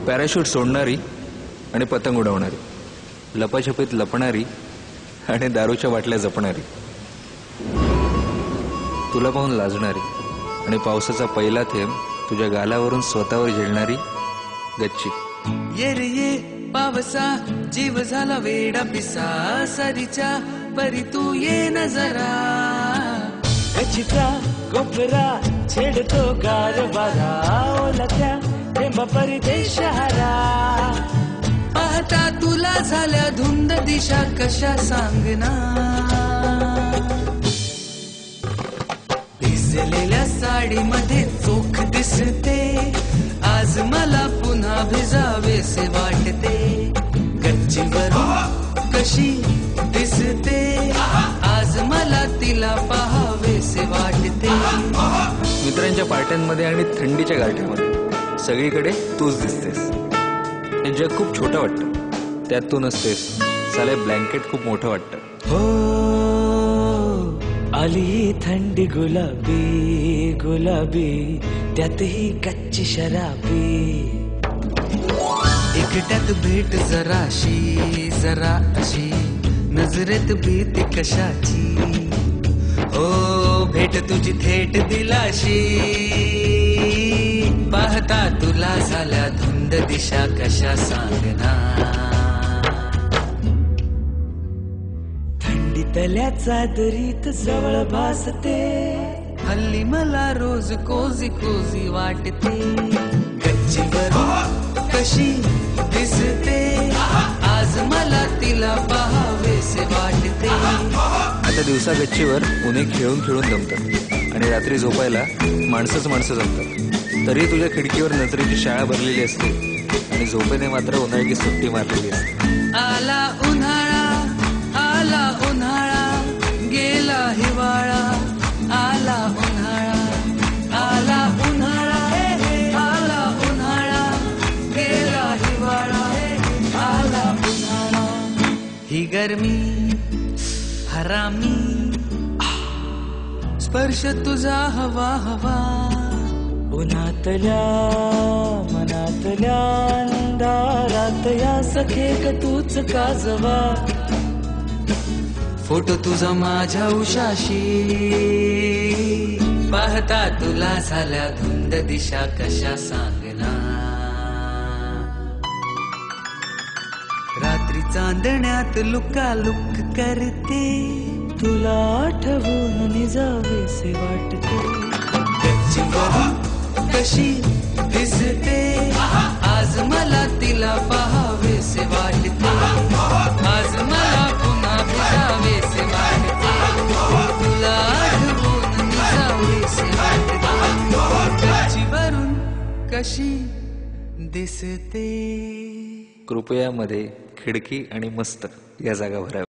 Parachute सोडणारी आणि पतंग उडवणारी, लपाछपीत लपणारी आणि दारूच्या बाटल्या जपणारी, तुला पाहून लाजणारी आणि पावसाचा पहिला थेंब तुझ्या गालावरून स्वतःवर झेलणारी गच्ची. ये रे ये पावसा जीव झाला वेडा पिसा, सरीच्या परी तू ये न जरा. गच्चीचा कोपरा छेडतो गारवारा, ओला प्रेम परदेश हरा. पाहता तुला झाल्या धुंद दिशा कशा सांगना. भिजलेल्या साडीमध्ये चोख दिसते, आज मला पुन्हा भिजावेसे वाटते. गच्चीवरून कशी दिसते, आज मला तिला पाहावेसे वाटते. मित्रांच्या पार्ट्यांमध्ये आणि थंडीच्या गारठ्यामध्ये सगळीकडे तूच दिसतेस. हे जग खूप छोटं वाटतं, त्यात तू नसतेस. साले ब्लँकेट खूप मोठं वाटतं. हो आली थंडी गुलाबी गुलाबी, त्यातही कच्ची शराबी. एकट्यात भेट जराशी जरा अशी, नजरेत भीती कशाची. ओ भेट तुझी थेट दिलाशी, पाहता तुला झाल्या धुंद दिशा कशा सांगना. थंडीतल्या चादरीत जवळ भासते, हल्ली मला रोज कोजी कोजी वाटते. गच्चीवरून कशी दिसते, आज मला तिला पाहावेसे वाटते. आता दिवसा गच्चीवर उन्हे खेळून खेळून दमतात आणि रात्री झोपायला माणसंच जमतात. तरी तुझ्या खिडकीवर नजरेची शाळा भरलेली असते आणि झोपेने मात्र उन्हाळ्याची सुट्टी मारलेली असते. आला उन्हाळा आला उन्हाळा, गेला हिवाळा. आला उन्हाळा आला उन्हाळा, आला उन्हाळा, गेला हिवाळा. आला उन्हाळा. ही गरमी हरामी, स्पर्श तुझा हवा हवा. उन्हातल्या मनातल्या अंधारात या सखे ग तूच काजवा. फोटो तुझा माझ्या उशाशी, पाहता तुला झाल्या धुंद दिशा कशा सांगना. रात्री चांदण्यात लुकालुक करते, तुला आठवून निजावेसे वाटते. गच्चीवरून कशी दिसते, आज मला तिला पाहावेसे वाटते. आज मला पुन्हा भिजावेसे वाटते, तुला आठवून निजावेसे वाटते. गच्चीवरून कशी दिसते. कृपया मध्ये खिडकी आणि मस्त या जागा भराव्या.